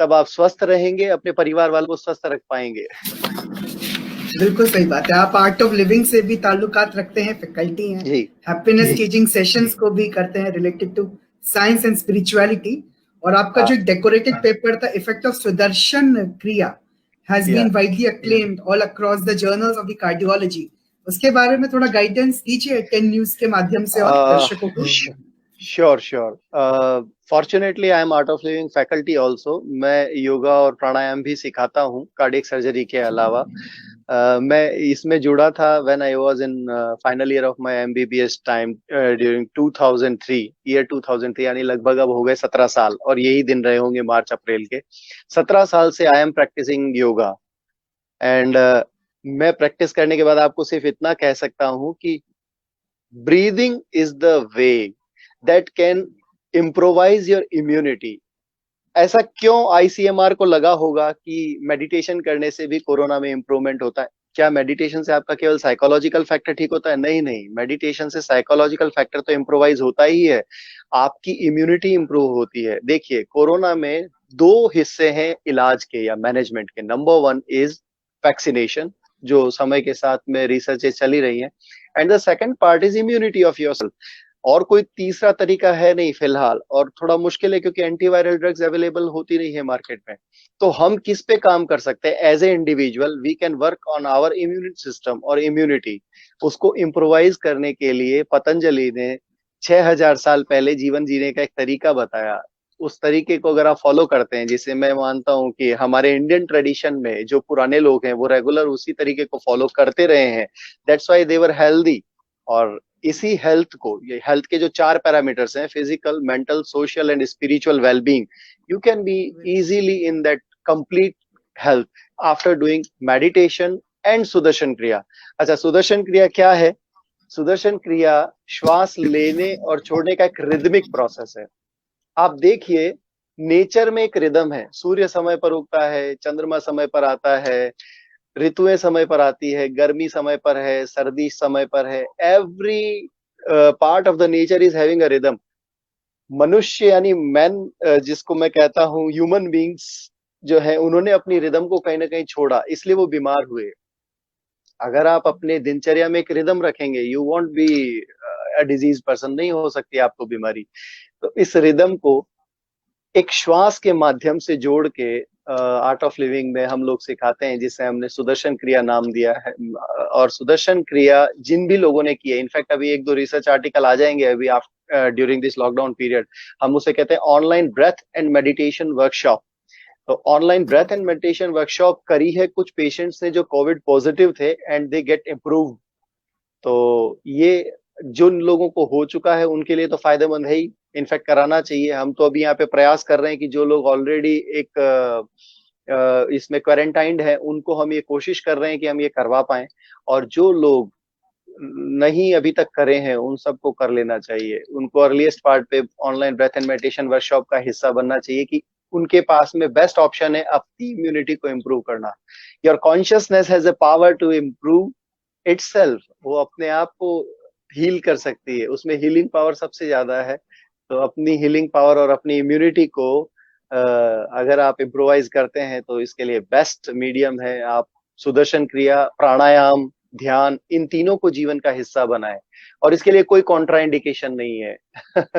तब आप स्वस्थ रहेंगे, अपने परिवार वालों को स्वस्थ रख पाएंगे। बिल्कुल सही बात है। आप आर्ट ऑफ लिविंग से भी ताल्लुकात रखते हैं, फैकल्टी हैं, जी हैप्पीनेस टीचिंग सेशंस को भी करते हैं related to science and spirituality. और आपका जो डेकोरेटेड पेपर था, effect of Sudarshan Kriya, has been widely acclaimed all across the journals of the cardiology. उसके बारे में थोड़ा गाइडेंस दीजिए 10 न्यूज के माध्यम से और दर्शकों को। Sure sure. Fortunately I am art of living faculty also. मैं योगा और प्राणायाम भी सिखाता हूँ कार्डियक सर्जरी के अलावा। मैं इसमें जुड़ा था when I was in final year of my MBBS time during 2003, year 2003, यानी लगभग अब हो गए 17 साल, और यही दिन रहे होंगे मार्च अप्रैल के। 17 साल से I am practising yoga. And मैं प्रैक्टिस करने के बाद आपको सिर्फ इतना कह सकता हूँ कि breathing is the way that can improvise your immunity. ऐसा क्यों आईसीएमआर को लगा होगा कि मेडिटेशन करने से भी कोरोना में इंप्रूवमेंट होता है? क्या मेडिटेशन से आपका केवल साइकोलॉजिकल फैक्टर ठीक होता है? नहीं नहीं, मेडिटेशन से साइकोलॉजिकल फैक्टर तो इम्प्रोवाइज होता ही है, आपकी इम्यूनिटी इंप्रूव होती है। देखिए, कोरोना में दो हिस्से हैं इलाज के या मैनेजमेंट के। नंबर वन इज वैक्सीनेशन, जो समय के साथ में रिसर्चेस चली रही हैं, and the second part is immunity of yourself. और कोई तीसरा तरीका है नहीं फिलहाल, और थोड़ा मुश्किल है क्योंकि एंटीवायरल ड्रग्स अवेलेबल होती नहीं है मार्केट में। तो हम किस पे काम कर सकते हैं? As a individual we can work on our immune system और इम्यूनिटी। उसको इम्प्रोवाइज करने के लिए पतंजलि ने 6000 साल पहले जीवन जीने का एक तरीका बताया। उस तरीके को अगर आप फॉलो करते हैं, जिसे मैं मानता हूं कि हमारे इंडियन ट्रेडिशन में जो पुराने लोग हैं वो रेगुलर उसी तरीके को फॉलो करते रहे हैं, that's why they were healthy. और इसी हेल्थ को, ये हेल्थ के जो 4 पैरामीटर्स हैं, physical, mental, social and spiritual wellbeing, you can be easily in that complete health after doing meditation and Sudarshan क्रिया। अच्छा, सुदर्शन क्रिया क्या है? सुदर्शन क्रिया श्वास लेने और छोड़ने का एक रिदमिक प्रोसेस है। आप देखिए, नेचर में एक रिदम है। सूर्य समय पर उगता है, चंद्रमा समय पर आता है, ऋतुएं समय पर आती है, गर्मी समय पर है, सर्दी समय पर है। Every part of the nature is having a rhythm. मनुष्य यानी मैन, जिसको मैं कहता हूँ ह्यूमन बींग्स जो है, उन्होंने अपनी रिदम को कहीं ना कहीं छोड़ा, इसलिए वो बीमार हुए। अगर आप अपने दिनचर्या में एक रिदम रखेंगे, you want be a disease person, नहीं हो सकती आपको बीमारी। तो इस रिदम को एक श्वास के माध्यम से जोड़ के आर्ट ऑफ लिविंग में हम लोग सिखाते हैं, जिसे हमने सुदर्शन क्रिया नाम दिया है। और सुदर्शन क्रिया जिन भी लोगों ने की है, इनफैक्ट अभी 1-2 रिसर्च आर्टिकल आ जाएंगे अभी ड्यूरिंग दिस लॉकडाउन पीरियड। हम उसे कहते हैं online breath and meditation workshop. तो online breath and meditation workshop करी है कुछ पेशेंट्स ने जो कोविड पॉजिटिव थे, एंड दे गेट इम्प्रूव। तो ये जिन लोगों को हो चुका है उनके लिए तो फायदेमंद है ही, इनफैक्ट कराना चाहिए। हम तो अभी यहाँ पे प्रयास कर रहे हैं कि जो लोग ऑलरेडी एक इसमें क्वारंटाइंड है, उनको हम ये कोशिश कर रहे हैं कि हम ये करवा पाएं। और जो लोग नहीं अभी तक करे हैं, उन सबको कर लेना चाहिए। उनको अर्लीस्ट पार्ट पे online breath and meditation workshop का हिस्सा बनना चाहिए, कि उनके पास में बेस्ट ऑप्शन है अपनी इम्यूनिटी को इम्प्रूव करना। Your consciousness has a power to improve itself. वो अपने आप को हील कर सकती है, उसमें हीलिंग पावर सबसे ज्यादा है। तो अपनी हीलिंग पावर और अपनी इम्यूनिटी को अगर आप इम्प्रोवाइज करते हैं, तो इसके लिए बेस्ट मीडियम है आप सुदर्शन क्रिया, प्राणायाम, ध्यान, इन तीनों को जीवन का हिस्सा बनाएं। और इसके लिए कोई कॉन्ट्राइंडिकेशन नहीं है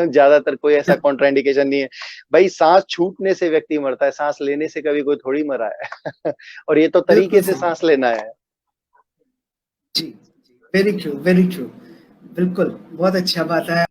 ज्यादातर कोई ऐसा कॉन्ट्राइंडिकेशन नहीं है। भाई, सांस छूटने से व्यक्ति मरता है, सांस लेने से कभी कोई थोड़ी मरा है और ये तो तरीके से सांस लेना है। जी, वेरी ट्रू, वेरी ट्रू। बिल्कुल, बहुत अच्छा बात है।